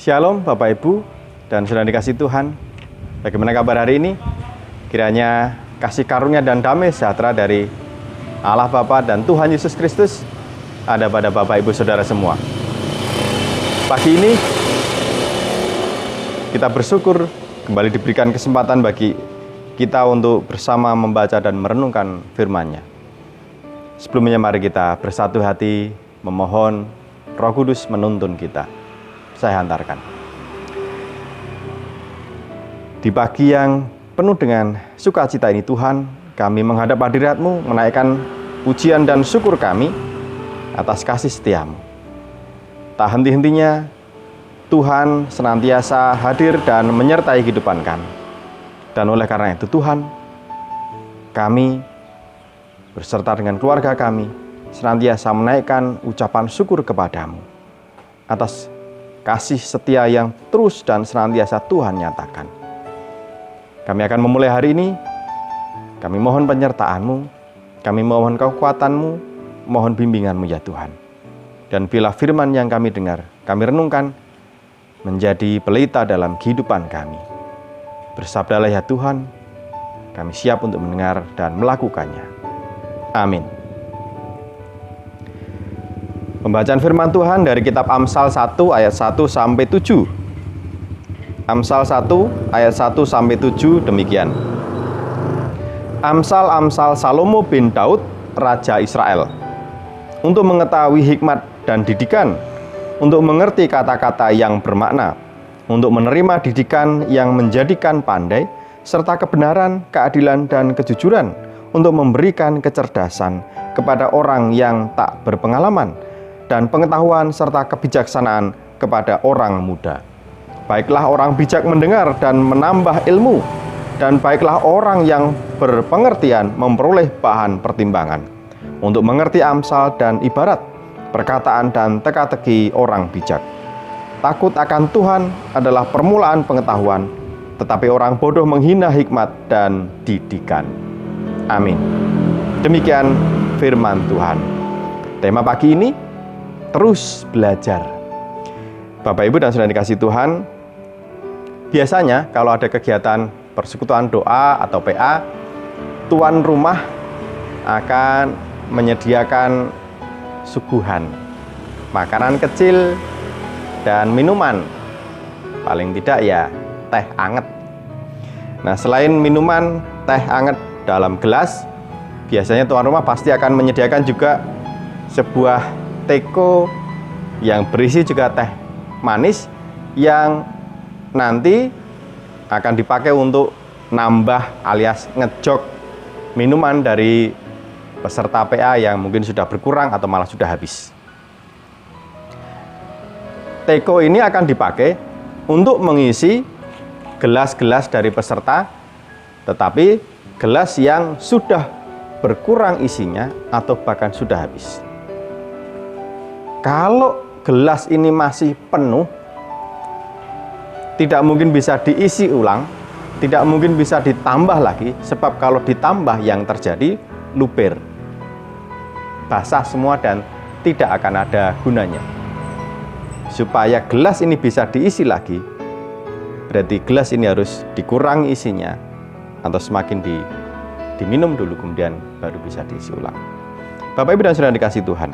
Shalom Bapak Ibu dan saudara dikasih Tuhan. Bagaimana kabar hari ini? Kiranya kasih karunia dan damai sejahtera dari Allah Bapa dan Tuhan Yesus Kristus ada pada Bapak Ibu Saudara semua. Pagi ini kita bersyukur kembali diberikan kesempatan bagi kita untuk bersama membaca dan merenungkan firman-Nya. Sebelumnya mari kita bersatu hati memohon Roh Kudus menuntun kita. Saya hantarkan. Di pagi yang penuh dengan sukacita ini Tuhan, kami menghadap hadirat-Mu, menaikkan pujian dan syukur kami atas kasih setia-Mu. Tak henti-hentinya Tuhan senantiasa hadir dan menyertai kehidupan kami. Dan oleh karena itu Tuhan, kami berserta dengan keluarga kami senantiasa menaikkan ucapan syukur kepada-Mu atas kasih setia yang terus dan senantiasa Tuhan nyatakan. Kami akan memulai hari ini, kami mohon penyertaan-Mu, kami mohon kekuatan-Mu, mohon bimbingan-Mu ya Tuhan. Dan bila firman yang kami dengar, kami renungkan, menjadi pelita dalam kehidupan kami. Bersabdalah ya Tuhan, kami siap untuk mendengar dan melakukannya. Amin. Pembacaan firman Tuhan dari kitab Amsal 1 ayat 1 sampai 7. Amsal 1 ayat 1 sampai 7 demikian. Amsal Salomo bin Daud, Raja Israel. Untuk mengetahui hikmat dan didikan, untuk mengerti kata-kata yang bermakna, untuk menerima didikan yang menjadikan pandai, serta kebenaran, keadilan, dan kejujuran, untuk memberikan kecerdasan kepada orang yang tak berpengalaman, dan pengetahuan serta kebijaksanaan kepada orang muda. Baiklah orang bijak mendengar dan menambah ilmu, dan baiklah orang yang berpengertian memperoleh bahan pertimbangan, untuk mengerti amsal dan ibarat, perkataan dan teka-teki orang bijak. Takut akan Tuhan adalah permulaan pengetahuan, tetapi orang bodoh menghina hikmat dan didikan. Amin. Demikian firman Tuhan. Tema pagi ini, terus belajar. Bapak Ibu dan saudara dikasih Tuhan, biasanya kalau ada kegiatan persekutuan doa atau PA, tuan rumah akan menyediakan suguhan, makanan kecil dan minuman. Paling tidak ya teh anget. Nah, selain minuman teh anget dalam gelas, biasanya tuan rumah pasti akan menyediakan juga sebuah teko yang berisi juga teh manis yang nanti akan dipakai untuk nambah alias ngejok minuman dari peserta PA yang mungkin sudah berkurang atau malah sudah habis. Teko ini akan dipakai untuk mengisi gelas-gelas dari peserta, tetapi gelas yang sudah berkurang isinya atau bahkan sudah habis. Kalau gelas ini masih penuh, tidak mungkin bisa diisi ulang, tidak mungkin bisa ditambah lagi, sebab kalau ditambah yang terjadi luber, basah semua dan tidak akan ada gunanya. Supaya gelas ini bisa diisi lagi, berarti gelas ini harus dikurangi isinya atau semakin diminum dulu kemudian baru bisa diisi ulang. Bapak Ibu dan saudara dikasih Tuhan,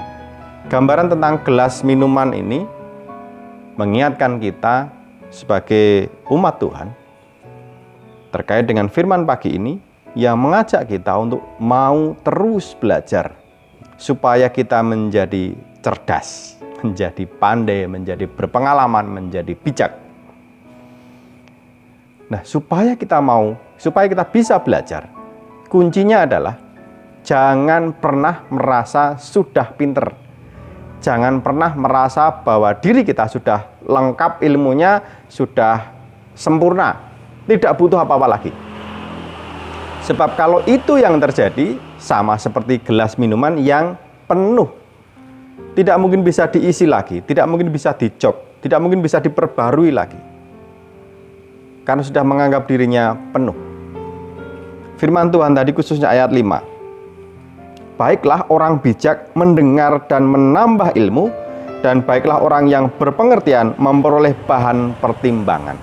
gambaran tentang gelas minuman ini mengingatkan kita sebagai umat Tuhan terkait dengan firman pagi ini yang mengajak kita untuk mau terus belajar supaya kita menjadi cerdas, menjadi pandai, menjadi berpengalaman, menjadi bijak. Nah, supaya kita bisa belajar, kuncinya adalah jangan pernah merasa sudah pinter. Jangan pernah merasa bahwa diri kita sudah lengkap ilmunya, sudah sempurna, tidak butuh apa-apa lagi. Sebab kalau itu yang terjadi, sama seperti gelas minuman yang penuh. Tidak mungkin bisa diisi lagi, tidak mungkin bisa dicok, tidak mungkin bisa diperbarui lagi. Karena sudah menganggap dirinya penuh. Firman Tuhan tadi khususnya ayat 5. Baiklah orang bijak mendengar dan menambah ilmu, dan baiklah orang yang berpengertian memperoleh bahan pertimbangan.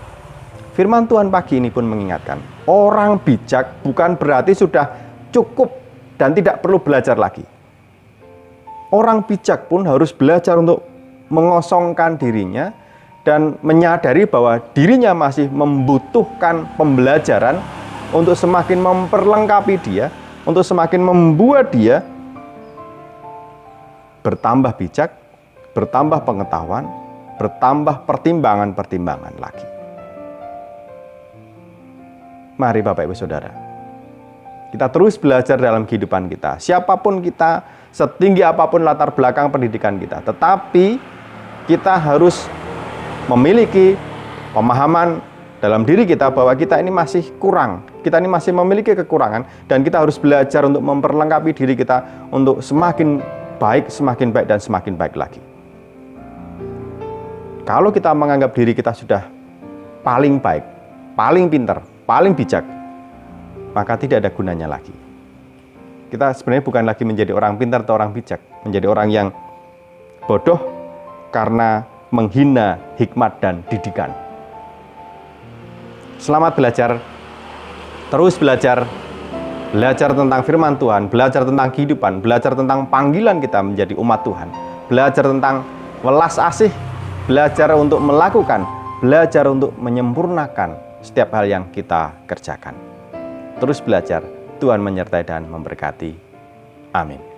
Firman Tuhan pagi ini pun mengingatkan, orang bijak bukan berarti sudah cukup dan tidak perlu belajar lagi. Orang bijak pun harus belajar untuk mengosongkan dirinya dan menyadari bahwa dirinya masih membutuhkan pembelajaran untuk semakin memperlengkapi dia, untuk semakin membuat dia bertambah bijak, bertambah pengetahuan, bertambah pertimbangan-pertimbangan lagi. Mari Bapak Ibu Saudara, kita terus belajar dalam kehidupan kita. Siapapun kita, setinggi apapun latar belakang pendidikan kita, tetapi kita harus memiliki pemahaman dalam diri kita bahwa kita ini masih kurang, kita ini masih memiliki kekurangan, dan kita harus belajar untuk memperlengkapi diri kita untuk semakin baik, dan semakin baik lagi. Kalau kita menganggap diri kita sudah paling baik, paling pintar, paling bijak, maka tidak ada gunanya lagi. Kita sebenarnya bukan lagi menjadi orang pintar atau orang bijak, menjadi orang yang bodoh karena menghina hikmat dan didikan. Selamat belajar, terus belajar tentang firman Tuhan, belajar tentang kehidupan, belajar tentang panggilan kita menjadi umat Tuhan, belajar tentang welas asih, belajar untuk melakukan, belajar untuk menyempurnakan setiap hal yang kita kerjakan. Terus belajar, Tuhan menyertai dan memberkati. Amin.